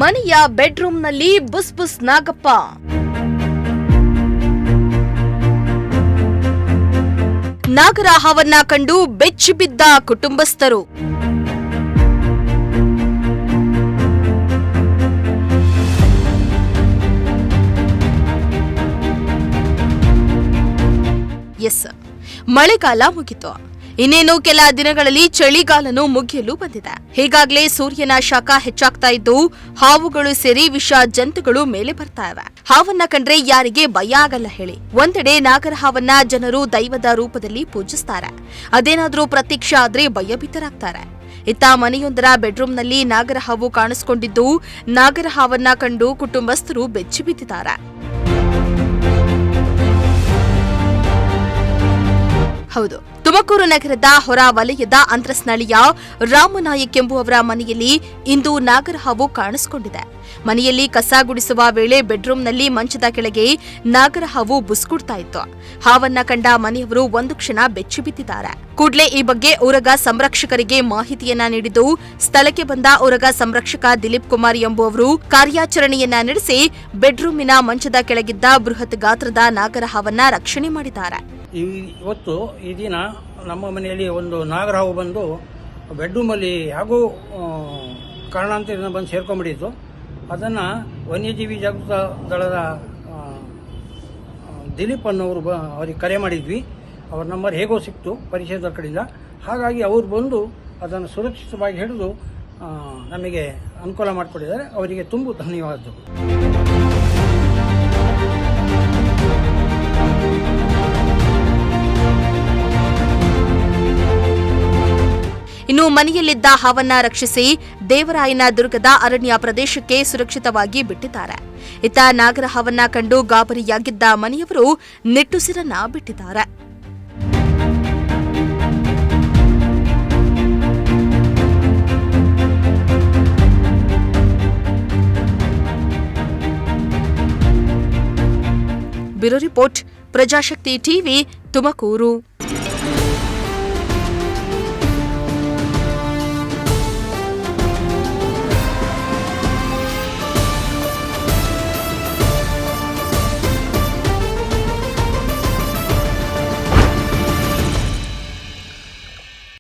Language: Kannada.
ಮನೆಯ ಬೆಡ್ರೂಮ್ನಲ್ಲಿ ಬುಸ್ ಬುಸ್ ನಾಗಪ್ಪ. ನಾಗರ ಹಾವನ್ನ ಕಂಡು ಬೆಚ್ಚಿಬಿದ್ದ ಕುಟುಂಬಸ್ಥರು. ಮಳೆಗಾಲ ಮುಗಿತು. ಇನ್ನೇನು ಕೆಲ ದಿನಗಳಲ್ಲಿ ಚಳಿಗಾಲನು ಮುಗಿಯಲು ಬಂದಿದೆ. ಹೀಗಾಗಲೇ ಸೂರ್ಯನ ಶಾಖ ಹೆಚ್ಚಾಗ್ತಾ ಇದ್ದು ಹಾವುಗಳು ಸೇರಿ ವಿಷ ಜಂತುಗಳು ಮೇಲೆ ಬರ್ತಾ ಇವೆ. ಹಾವನ್ನ ಕಂಡ್ರೆ ಯಾರಿಗೆ ಭಯ ಆಗಲ್ಲ ಹೇಳಿ. ಒಂದೆಡೆ ನಾಗರ ಹಾವನ್ನ ಜನರು ದೈವದ ರೂಪದಲ್ಲಿ ಪೂಜಿಸ್ತಾರೆ. ಅದೇನಾದ್ರೂ ಪ್ರತ್ಯಕ್ಷ ಆದ್ರೆ ಭಯಭೀತರಾಗ್ತಾರೆ. ಇತ್ತ ಮನೆಯೊಂದರ ಬೆಡ್ರೂಮ್ನಲ್ಲಿ ನಾಗರ ಹಾವು ಕಾಣಿಸಿಕೊಂಡಿದ್ದು ನಾಗರ ಹಾವನ್ನ ಕಂಡು ಕುಟುಂಬಸ್ಥರು ಬೆಚ್ಚಿಬಿದ್ದಿದ್ದಾರೆ. ಹೌದು, ತುಮಕೂರು ನಗರದ ಹೊರ ವಲಯದ ಅಂತರಸ್ನಳಿಯ ರಾಮನಾಯಕ್ ಎಂಬುವವರ ಮನೆಯಲ್ಲಿ ಇಂದು ನಾಗರ ಹಾವು ಕಾಣಿಸಿಕೊಂಡಿದೆ. ಮನೆಯಲ್ಲಿ ಕಸ ಗುಡಿಸುವ ವೇಳೆ ಬೆಡ್ರೂಮ್ನಲ್ಲಿ ಮಂಚದ ಕೆಳಗೆ ನಾಗರ ಹಾವು ಬುಸ್ಕುಡ್ತಾ ಇತ್ತು. ಹಾವನ್ನ ಕಂಡ ಮನೆಯವರು ಒಂದು ಕ್ಷಣ ಬೆಚ್ಚಿಬಿದ್ದಿದ್ದಾರೆ. ಕೂಡಲೇ ಈ ಬಗ್ಗೆ ಉರಗ ಸಂರಕ್ಷಕರಿಗೆ ಮಾಹಿತಿಯನ್ನ ನೀಡಿದ್ದು ಸ್ಥಳಕ್ಕೆ ಬಂದ ಉರಗ ಸಂರಕ್ಷಕ ದಿಲೀಪ್ ಕುಮಾರ್ ಎಂಬುವವರು ಕಾರ್ಯಾಚರಣೆಯನ್ನ ನಡೆಸಿ ಬೆಡ್ರೂಮಿನ ಮಂಚದ ಕೆಳಗಿದ್ದ ಬೃಹತ್ ಗಾತ್ರದ ನಾಗರ ಹಾವನ್ನ ರಕ್ಷಣೆ ಮಾಡಿದ್ದಾರೆ. ಇವತ್ತು ಈ ದಿನ ನಮ್ಮ ಮನೆಯಲ್ಲಿ ಒಂದು ನಾಗರ ಹಾವು ಬಂದು ಬೆಡ್ರೂಮಲ್ಲಿ ಹಾಗೂ ಕಾರಣಾಂತರದಿಂದ ಬಂದು ಸೇರ್ಕೊಂಡ್ಬಿಟ್ಟಿತ್ತು. ಅದನ್ನು ವನ್ಯಜೀವಿ ಜಾಗೃತ ದಳದ ದಿಲೀಪ್ ಅನ್ನೋರು ಅವರಿಗೆ ಕರೆ ಮಾಡಿದ್ವಿ. ಅವ್ರ ನಂಬರ್ ಹೇಗೋ ಸಿಕ್ತು ಪರಿಚಯದ ಕಡೆಯಿಂದ. ಹಾಗಾಗಿ ಅವರು ಬಂದು ಅದನ್ನು ಸುರಕ್ಷಿತವಾಗಿ ಹಿಡಿದು ನಮಗೆ ಅನುಕೂಲ ಮಾಡಿಕೊಟ್ಟಿದ್ದಾರೆ. ಅವರಿಗೆ ತುಂಬ ಧನ್ಯವಾದಗಳು. ಇನ್ನು ಮನೆಯಲ್ಲಿದ್ದ ಹಾವನ್ನ ರಕ್ಷಿಸಿ ದೇವರಾಯನ ದುರ್ಗದ ಅರಣ್ಯ ಪ್ರದೇಶಕ್ಕೆ ಸುರಕ್ಷಿತವಾಗಿ ಬಿಟ್ಟಿದ್ದಾರೆ. ಇತ್ತ ನಾಗರ ಹಾವನ್ನ ಕಂಡು ಗಾಬರಿಯಾಗಿದ್ದ ಮನೆಯವರು ನಿಟ್ಟುಸಿರನ್ನ ಬಿಟ್ಟಿದ್ದಾರೆ. Bureau report, Prajashakti TV, Tumakuru.